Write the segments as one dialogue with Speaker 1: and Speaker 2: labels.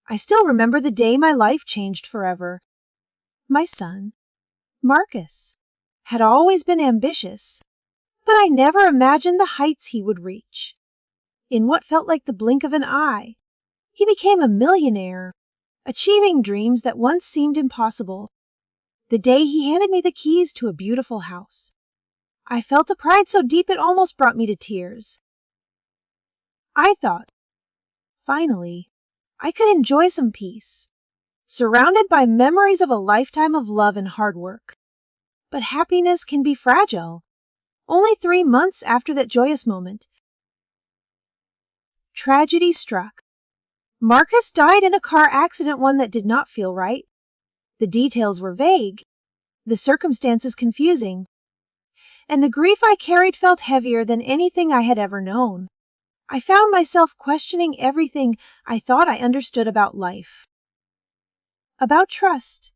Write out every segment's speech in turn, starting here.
Speaker 1: I still remember the day my life changed forever. My son, Marcus, had always been ambitious, but I never imagined the heights he would reach. In what felt like the blink of an eye, he became a millionaire, achieving dreams that once seemed impossible. The day he handed me the keys to a beautiful house, I felt a pride so deep it almost brought me to tears. I thought, finally, I could enjoy some peace, surrounded by memories of a lifetime of love and hard work. But happiness can be fragile. Only 3 months after that joyous moment, tragedy struck. Marcus died in a car accident, one that did not feel right. The details were vague, the circumstances confusing, and the grief I carried felt heavier than anything I had ever known. I found myself questioning everything I thought I understood about life, about trust,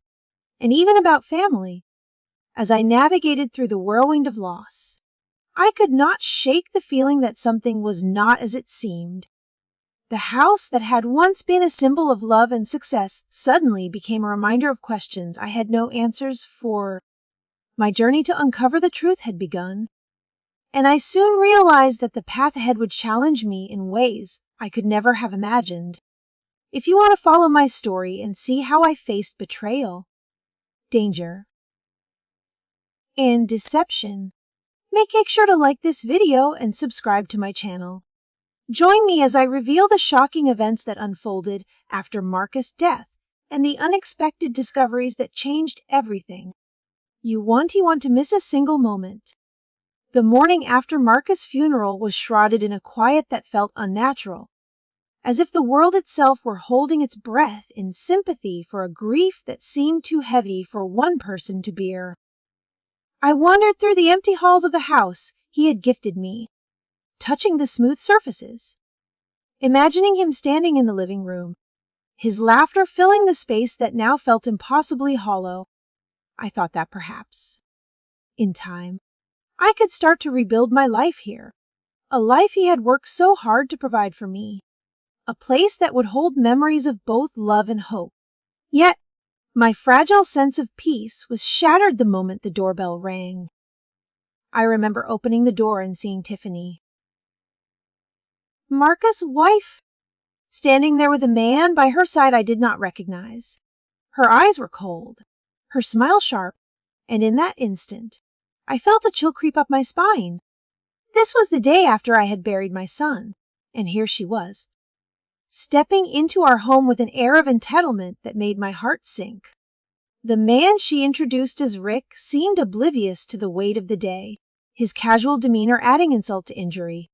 Speaker 1: and even about family. As I navigated through the whirlwind of loss, I could not shake the feeling that something was not as it seemed. The house that had once been a symbol of love and success suddenly became a reminder of questions I had no answers for. My journey to uncover the truth had begun, and I soon realized that the path ahead would challenge me in ways I could never have imagined. If you want to follow my story and see how I faced betrayal, danger, and deception, make sure to like this video and subscribe to my channel. Join me as I reveal the shocking events that unfolded after Marcus' death and the unexpected discoveries that changed everything. You won't want to miss a single moment. The morning after Marcus' funeral was shrouded in a quiet that felt unnatural, as if the world itself were holding its breath in sympathy for a grief that seemed too heavy for one person to bear. I wandered through the empty halls of the house he had gifted me, touching the smooth surfaces, imagining him standing in the living room, his laughter filling the space that now felt impossibly hollow. I thought that perhaps, in time, I could start to rebuild my life here, a life he had worked so hard to provide for me, a place that would hold memories of both love and hope. Yet, my fragile sense of peace was shattered the moment the doorbell rang. I remember opening the door and seeing Tiffany, Marcus' wife, standing there with a man by her side I did not recognize. Her eyes were cold, her smile sharp, and in that instant, I felt a chill creep up my spine. This was the day after I had buried my son, and here she was, stepping into our home with an air of entitlement that made my heart sink. The man she introduced as Rick seemed oblivious to the weight of the day, his casual demeanor adding insult to injury.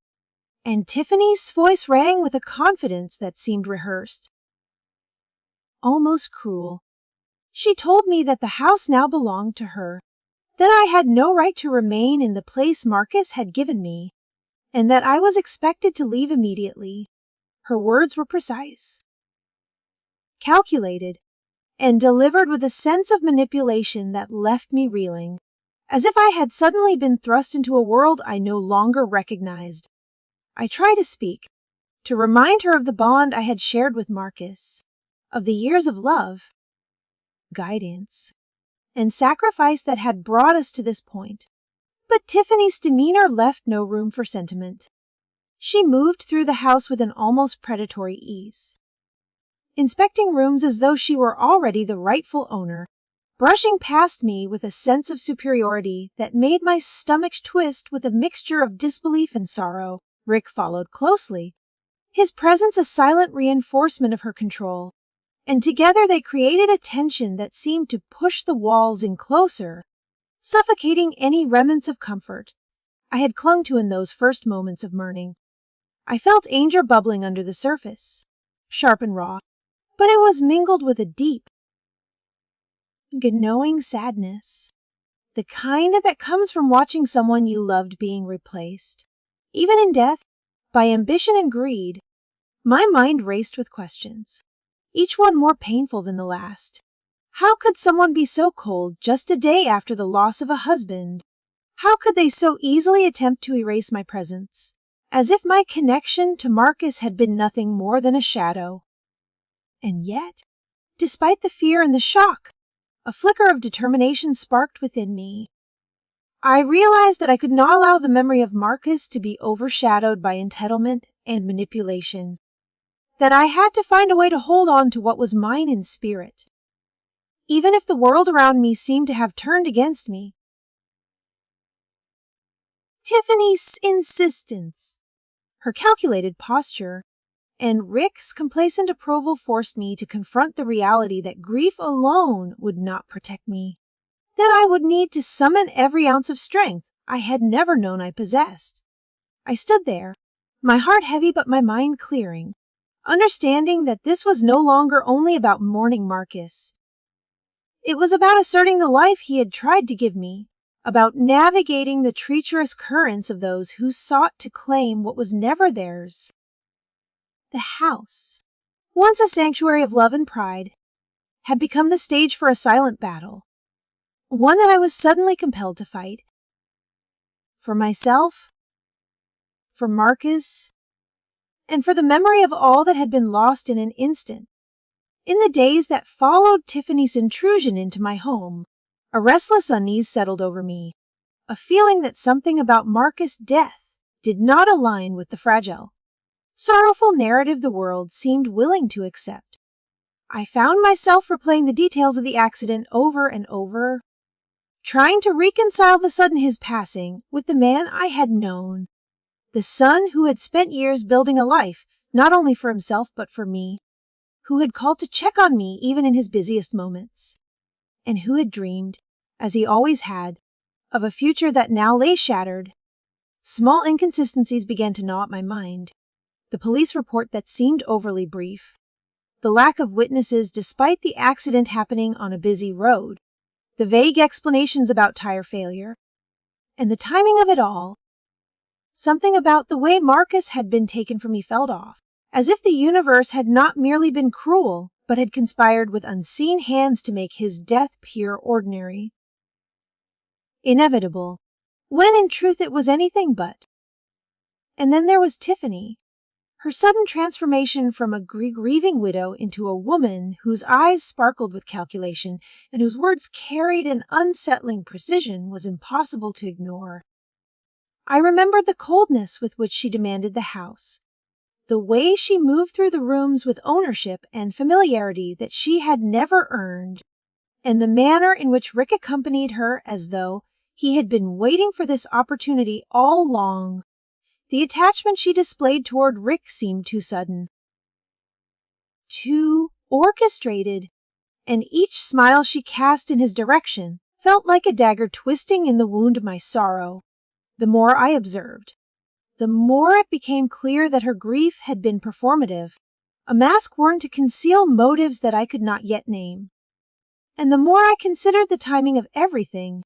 Speaker 1: And Tiffany's voice rang with a confidence that seemed rehearsed, almost cruel. She told me that the house now belonged to her, that I had no right to remain in the place Marcus had given me, and that I was expected to leave immediately. Her words were precise, calculated, and delivered with a sense of manipulation that left me reeling, as if I had suddenly been thrust into a world I no longer recognized. I tried to speak, to remind her of the bond I had shared with Marcus, of the years of love, guidance, and sacrifice that had brought us to this point. But Tiffany's demeanor left no room for sentiment. She moved through the house with an almost predatory ease, inspecting rooms as though she were already the rightful owner, brushing past me with a sense of superiority that made my stomach twist with a mixture of disbelief and sorrow. Rick followed closely, his presence a silent reinforcement of her control, and together they created a tension that seemed to push the walls in closer, suffocating any remnants of comfort I had clung to in those first moments of mourning. I felt anger bubbling under the surface, sharp and raw, but it was mingled with a deep, gnawing sadness, the kind that comes from watching someone you loved being replaced, even in death, by ambition and greed. My mind raced with questions, each one more painful than the last. How could someone be so cold just a day after the loss of a husband? How could they so easily attempt to erase my presence, as if my connection to Marcus had been nothing more than a shadow? And yet, despite the fear and the shock, a flicker of determination sparked within me. I realized that I could not allow the memory of Marcus to be overshadowed by entitlement and manipulation, that I had to find a way to hold on to what was mine in spirit, even if the world around me seemed to have turned against me. Tiffany's insistence, her calculated posture, and Rick's complacent approval forced me to confront the reality that grief alone would not protect me, that I would need to summon every ounce of strength I had never known I possessed. I stood there, my heart heavy but my mind clearing, understanding that this was no longer only about mourning Marcus. It was about asserting the life he had tried to give me, about navigating the treacherous currents of those who sought to claim what was never theirs. The house, once a sanctuary of love and pride, had become the stage for a silent battle, one that I was suddenly compelled to fight. For myself, for Marcus, and for the memory of all that had been lost in an instant. In the days that followed Tiffany's intrusion into my home, a restless unease settled over me, a feeling that something about Marcus' death did not align with the fragile, sorrowful narrative the world seemed willing to accept. I found myself replaying the details of the accident over and over, trying to reconcile the sudden his passing with the man I had known, the son who had spent years building a life not only for himself but for me, who had called to check on me even in his busiest moments, and who had dreamed, as he always had, of a future that now lay shattered. Small inconsistencies began to gnaw at my mind. The police report that seemed overly brief, the lack of witnesses despite the accident happening on a busy road, the vague explanations about tire failure, and the timing of it all. Something about the way Marcus had been taken from me felt off, as if the universe had not merely been cruel, but had conspired with unseen hands to make his death pure ordinary. Inevitable, when in truth it was anything but. And then there was Tiffany, her sudden transformation from a grieving widow into a woman whose eyes sparkled with calculation and whose words carried an unsettling precision was impossible to ignore. I remembered the coldness with which she demanded the house, the way she moved through the rooms with ownership and familiarity that she had never earned, and the manner in which Rick accompanied her as though he had been waiting for this opportunity all along. The attachment she displayed toward Rick seemed too sudden, too orchestrated, and each smile she cast in his direction felt like a dagger twisting in the wound of my sorrow. The more I observed, the more it became clear that her grief had been performative, a mask worn to conceal motives that I could not yet name. And the more I considered the timing of everything,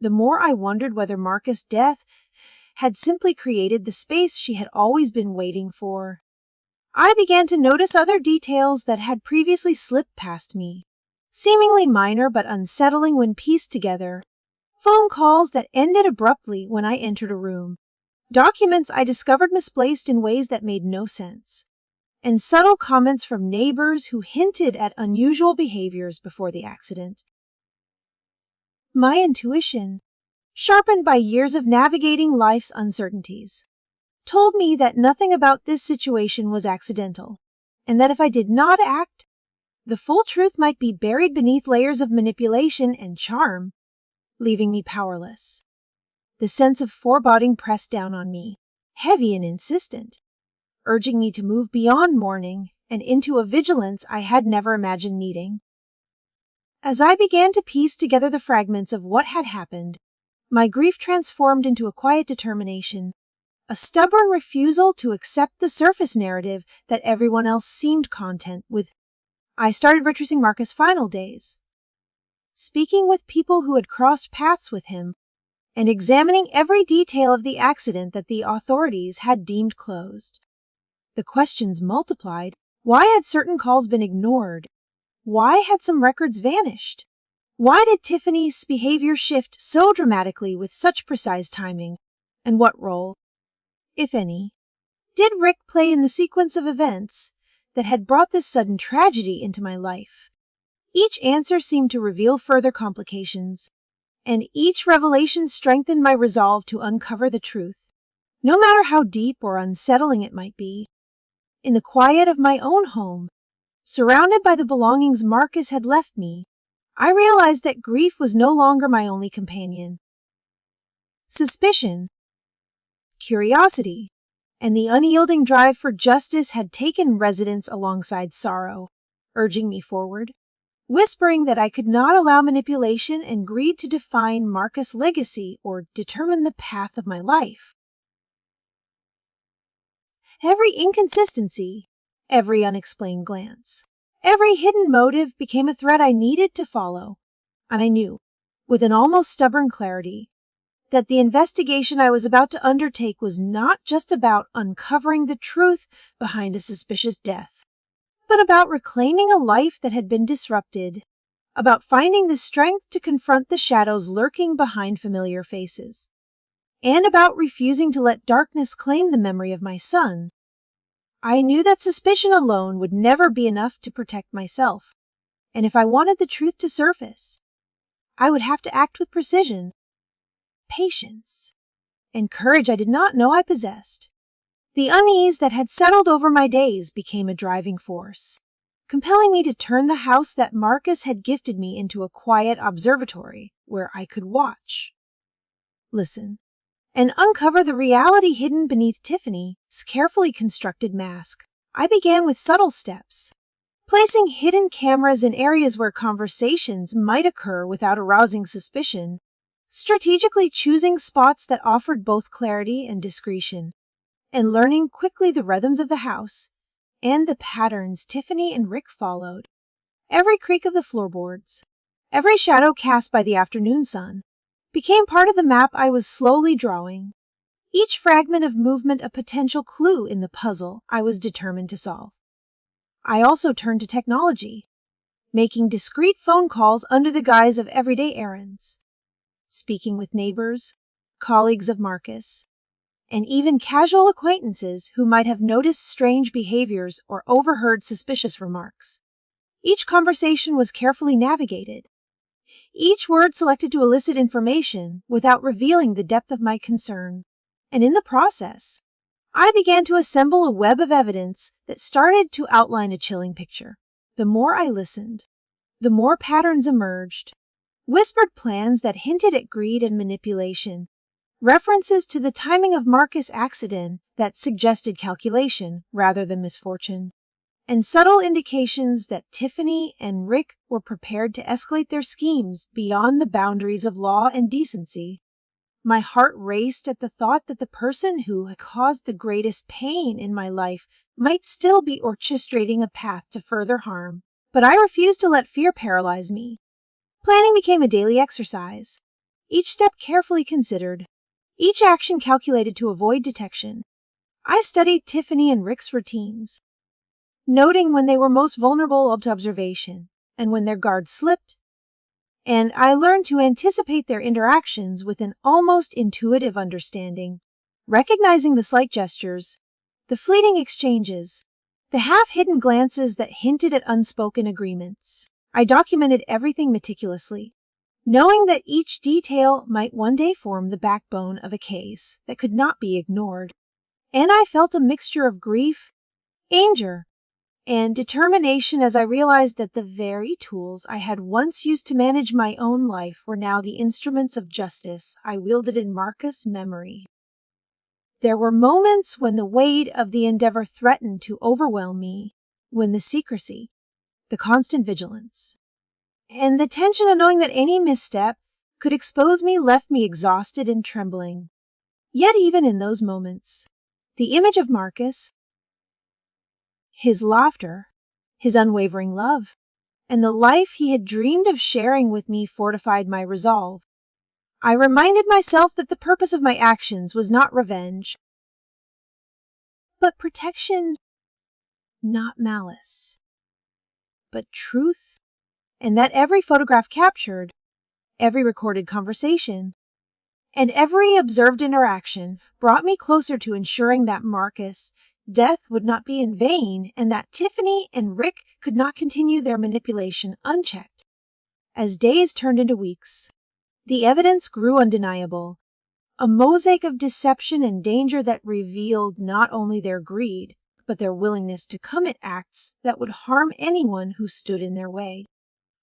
Speaker 1: the more I wondered whether Marcus' death had simply created the space she had always been waiting for. I began to notice other details that had previously slipped past me, seemingly minor but unsettling when pieced together. Phone calls that ended abruptly when I entered a room, documents I discovered misplaced in ways that made no sense, and subtle comments from neighbors who hinted at unusual behaviors before the accident. My intuition, sharpened by years of navigating life's uncertainties, told me that nothing about this situation was accidental, and that if I did not act, the full truth might be buried beneath layers of manipulation and charm, leaving me powerless. The sense of foreboding pressed down on me, heavy and insistent, urging me to move beyond mourning and into a vigilance I had never imagined needing. As I began to piece together the fragments of what had happened, my grief transformed into a quiet determination, a stubborn refusal to accept the surface narrative that everyone else seemed content with. I started retracing Marcus' final days, speaking with people who had crossed paths with him, and examining every detail of the accident that the authorities had deemed closed. The questions multiplied. Why had certain calls been ignored? Why had some records vanished? Why did Tiffany's behavior shift so dramatically with such precise timing? And what role, if any, did Rick play in the sequence of events that had brought this sudden tragedy into my life. Each answer seemed to reveal further complications, and each revelation strengthened my resolve to uncover the truth, no matter how deep or unsettling it might be. In the quiet of my own home, surrounded by the belongings Marcus had left me, I realized that grief was no longer my only companion. Suspicion, curiosity, and the unyielding drive for justice had taken residence alongside sorrow, urging me forward, whispering that I could not allow manipulation and greed to define Marcus' legacy or determine the path of my life. Every inconsistency, every unexplained glance, every hidden motive became a thread I needed to follow, and I knew, with an almost stubborn clarity, that the investigation I was about to undertake was not just about uncovering the truth behind a suspicious death, but about reclaiming a life that had been disrupted, about finding the strength to confront the shadows lurking behind familiar faces, and about refusing to let darkness claim the memory of my son. I knew that suspicion alone would never be enough to protect myself, and if I wanted the truth to surface, I would have to act with precision, patience, and courage I did not know I possessed. The unease that had settled over my days became a driving force, compelling me to turn the house that Marcus had gifted me into a quiet observatory where I could watch, listen, and uncover the reality hidden beneath Tiffany's carefully constructed mask. I began with subtle steps, placing hidden cameras in areas where conversations might occur without arousing suspicion, strategically choosing spots that offered both clarity and discretion, and learning quickly the rhythms of the house and the patterns Tiffany and Rick followed. Every creak of the floorboards, every shadow cast by the afternoon sun, became part of the map I was slowly drawing, each fragment of movement a potential clue in the puzzle I was determined to solve. I also turned to technology, making discreet phone calls under the guise of everyday errands, speaking with neighbors, colleagues of Marcus, and even casual acquaintances who might have noticed strange behaviors or overheard suspicious remarks. Each conversation was carefully navigated, each word selected to elicit information without revealing the depth of my concern, and in the process, I began to assemble a web of evidence that started to outline a chilling picture. The more I listened, the more patterns emerged, whispered plans that hinted at greed and manipulation, references to the timing of Marcus' accident that suggested calculation rather than misfortune, and subtle indications that Tiffany and Rick were prepared to escalate their schemes beyond the boundaries of law and decency. My heart raced at the thought that the person who had caused the greatest pain in my life might still be orchestrating a path to further harm, but I refused to let fear paralyze me. Planning became a daily exercise, each step carefully considered, each action calculated to avoid detection. I studied Tiffany and Rick's routines, noting when they were most vulnerable to observation and when their guard slipped, and I learned to anticipate their interactions with an almost intuitive understanding, recognizing the slight gestures, the fleeting exchanges, the half-hidden glances that hinted at unspoken agreements. I documented everything meticulously, knowing that each detail might one day form the backbone of a case that could not be ignored. And I felt a mixture of grief, anger, and determination as I realized that the very tools I had once used to manage my own life were now the instruments of justice I wielded in Marcus' memory. There were moments when the weight of the endeavor threatened to overwhelm me, when the secrecy, the constant vigilance, and the tension of knowing that any misstep could expose me left me exhausted and trembling. Yet even in those moments, the image of Marcus, his laughter, his unwavering love, and the life he had dreamed of sharing with me fortified my resolve. I reminded myself that the purpose of my actions was not revenge, but protection, not malice, but truth, and that every photograph captured, every recorded conversation, and every observed interaction brought me closer to ensuring that Marcus death would not be in vain and that Tiffany and Rick could not continue their manipulation unchecked. As days turned into weeks, the evidence grew undeniable, a mosaic of deception and danger that revealed not only their greed, but their willingness to commit acts that would harm anyone who stood in their way.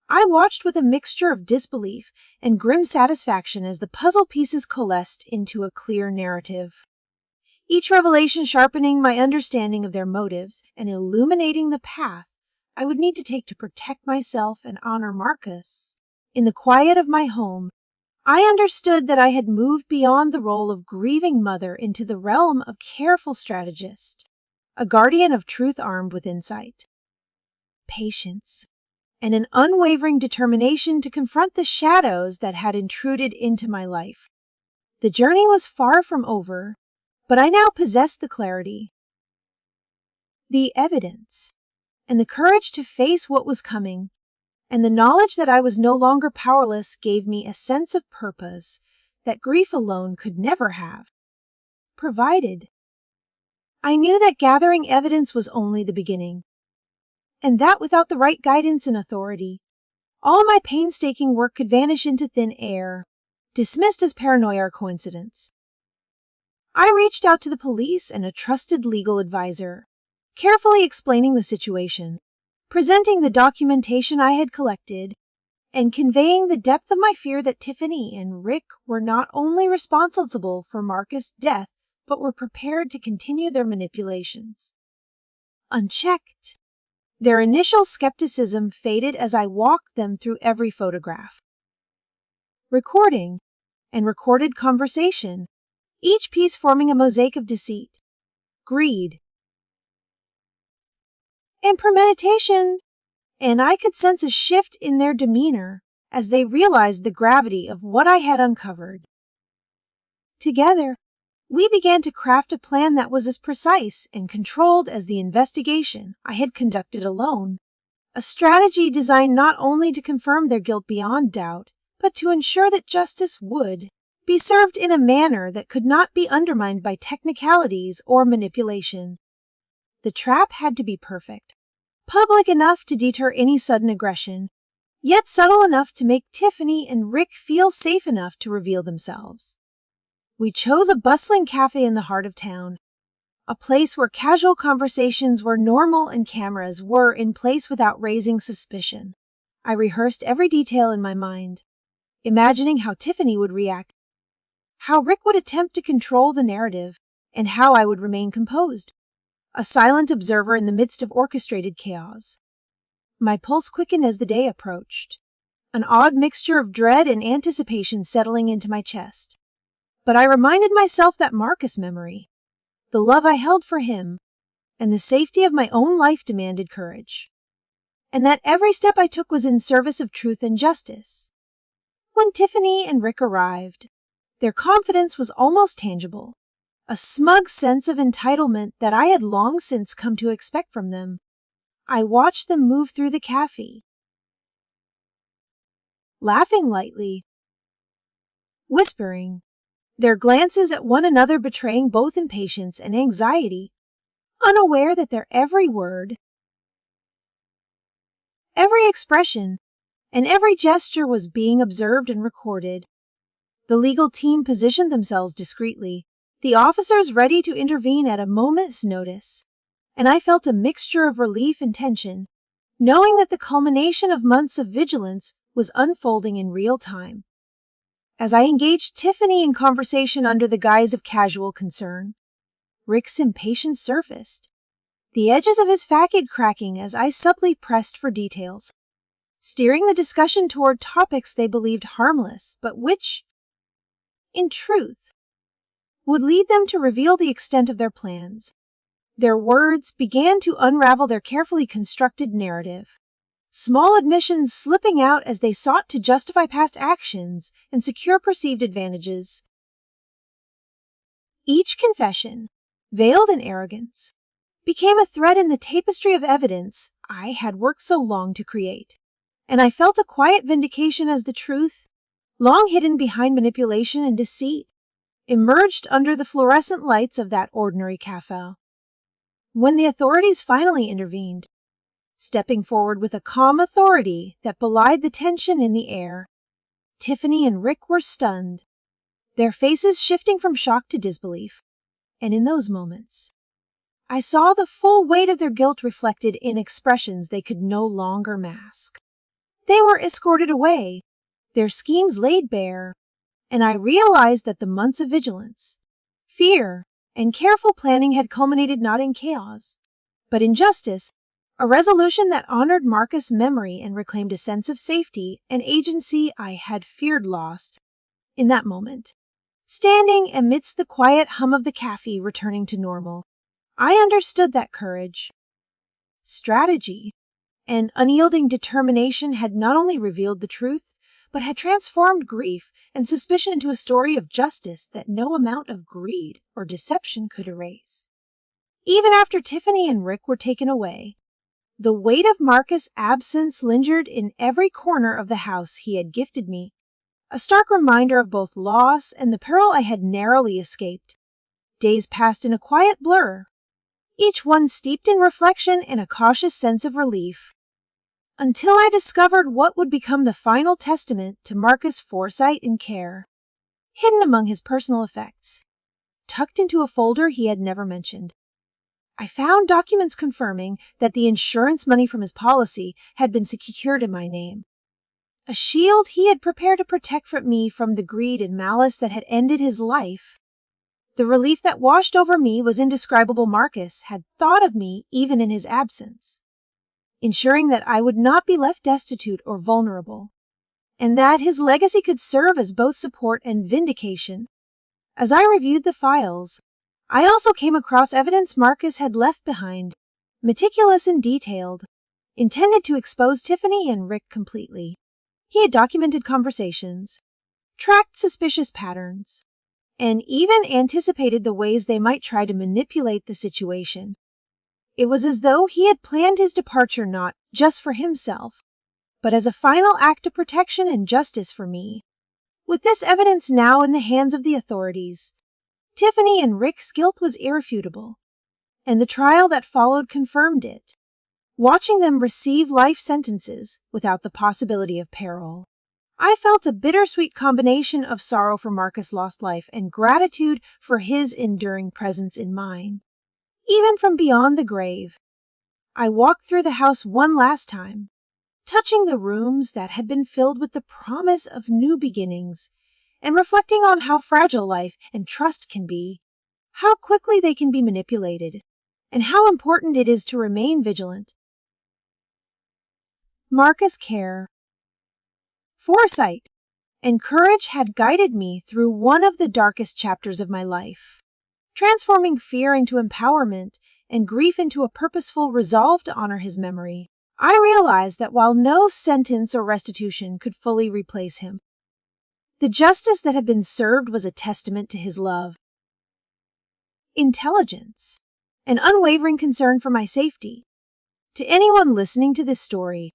Speaker 1: I watched with a mixture of disbelief and grim satisfaction as the puzzle pieces coalesced into a clear narrative. Each revelation sharpening my understanding of their motives and illuminating the path I would need to take to protect myself and honor Marcus. In the quiet of my home, I understood that I had moved beyond the role of grieving mother into the realm of careful strategist, a guardian of truth armed with insight, patience, and an unwavering determination to confront the shadows that had intruded into my life. The journey was far from over, but I now possessed the clarity, the evidence, and the courage to face what was coming, and the knowledge that I was no longer powerless gave me a sense of purpose that grief alone could never have provided. I knew that gathering evidence was only the beginning, and that without the right guidance and authority, all my painstaking work could vanish into thin air, dismissed as paranoia or coincidence. I reached out to the police and a trusted legal advisor, carefully explaining the situation, presenting the documentation I had collected, and conveying the depth of my fear that Tiffany and Rick were not only responsible for Marcus' death, but were prepared to continue their manipulations. Unchecked, their initial skepticism faded as I walked them through every photograph, recording, and recorded conversation, each piece forming a mosaic of deceit, greed, and premeditation, and I could sense a shift in their demeanor as they realized the gravity of what I had uncovered. Together, we began to craft a plan that was as precise and controlled as the investigation I had conducted alone, a strategy designed not only to confirm their guilt beyond doubt, but to ensure that justice would be served in a manner that could not be undermined by technicalities or manipulation. The trap had to be perfect, public enough to deter any sudden aggression, yet subtle enough to make Tiffany and Rick feel safe enough to reveal themselves. We chose a bustling cafe in the heart of town, a place where casual conversations were normal and cameras were in place without raising suspicion. I rehearsed every detail in my mind, imagining how Tiffany would react, how Rick would attempt to control the narrative, and how I would remain composed, a silent observer in the midst of orchestrated chaos. My pulse quickened as the day approached, an odd mixture of dread and anticipation settling into my chest. But I reminded myself that Marcus' memory, the love I held for him, and the safety of my own life demanded courage, and that every step I took was in service of truth and justice. When Tiffany and Rick arrived, their confidence was almost tangible, a smug sense of entitlement that I had long since come to expect from them. I watched them move through the cafe, laughing lightly, whispering, their glances at one another betraying both impatience and anxiety, unaware that their every word, every expression, and every gesture was being observed and recorded. The legal team positioned themselves discreetly, the officers ready to intervene at a moment's notice, and I felt a mixture of relief and tension, knowing that the culmination of months of vigilance was unfolding in real time. As I engaged Tiffany in conversation under the guise of casual concern, Rick's impatience surfaced, the edges of his facade cracking as I subtly pressed for details, steering the discussion toward topics they believed harmless, but which, in truth, would lead them to reveal the extent of their plans. Their words began to unravel their carefully constructed narrative, small admissions slipping out as they sought to justify past actions and secure perceived advantages. Each confession, veiled in arrogance, became a thread in the tapestry of evidence I had worked so long to create, and I felt a quiet vindication as the truth, long hidden behind manipulation and deceit, emerged under the fluorescent lights of that ordinary cafe. When the authorities finally intervened, stepping forward with a calm authority that belied the tension in the air, Tiffany and Rick were stunned, their faces shifting from shock to disbelief. And in those moments, I saw the full weight of their guilt reflected in expressions they could no longer mask. They were escorted away, their schemes laid bare, and I realized that the months of vigilance, fear, and careful planning had culminated not in chaos, but in justice, a resolution that honored Marcus' memory and reclaimed a sense of safety and agency I had feared lost. In that moment, standing amidst the quiet hum of the cafe returning to normal, I understood that courage, strategy, and unyielding determination had not only revealed the truth, but had transformed grief and suspicion into a story of justice that no amount of greed or deception could erase. Even after Tiffany and Rick were taken away, the weight of Marcus' absence lingered in every corner of the house he had gifted me, a stark reminder of both loss and the peril I had narrowly escaped. Days passed in a quiet blur, each one steeped in reflection and a cautious sense of relief, until I discovered what would become the final testament to Marcus' foresight and care. Hidden among his personal effects, tucked into a folder he had never mentioned, I found documents confirming that the insurance money from his policy had been secured in my name. A shield he had prepared to protect me from the greed and malice that had ended his life. The relief that washed over me was indescribable. Marcus had thought of me even in his absence, ensuring that I would not be left destitute or vulnerable, and that his legacy could serve as both support and vindication. As I reviewed the files, I also came across evidence Marcus had left behind, meticulous and detailed, intended to expose Tiffany and Rick completely. He had documented conversations, tracked suspicious patterns, and even anticipated the ways they might try to manipulate the situation. It was as though he had planned his departure not just for himself, but as a final act of protection and justice for me. With this evidence now in the hands of the authorities, Tiffany and Rick's guilt was irrefutable, and the trial that followed confirmed it. Watching them receive life sentences without the possibility of parole, I felt a bittersweet combination of sorrow for Marcus' lost life and gratitude for his enduring presence in mine. Even from beyond the grave, I walked through the house one last time, touching the rooms that had been filled with the promise of new beginnings, and reflecting on how fragile life and trust can be, how quickly they can be manipulated, and how important it is to remain vigilant. Marcus' care, foresight, and courage had guided me through one of the darkest chapters of my life, transforming fear into empowerment and grief into a purposeful resolve to honor his memory. I realized that while no sentence or restitution could fully replace him, the justice that had been served was a testament to his love, intelligence, and unwavering concern for my safety. To anyone listening to this story,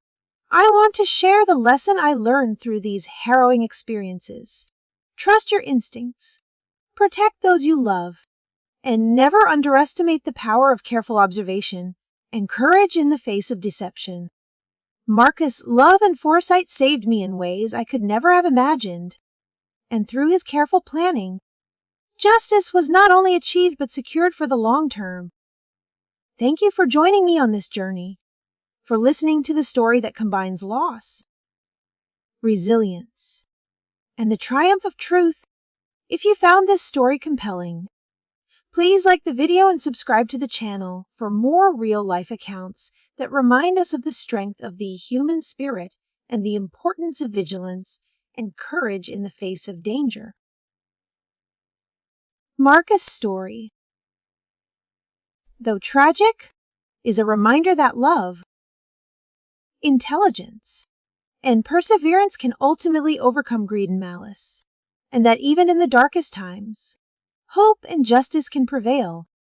Speaker 1: I want to share the lesson I learned through these harrowing experiences. Trust your instincts, protect those you love, and never underestimate the power of careful observation and courage in the face of deception. Marcus' love and foresight saved me in ways I could never have imagined, and through his careful planning, justice was not only achieved but secured for the long term. Thank you for joining me on this journey, for listening to the story that combines loss, resilience, and the triumph of truth. If you found this story compelling, please like the video and subscribe to the channel for more real-life accounts that remind us of the strength of the human spirit and the importance of vigilance and courage in the face of danger. Marcus' story, though tragic, is a reminder that love, intelligence, and perseverance can ultimately overcome greed and malice, and that even in the darkest times, hope and justice can prevail.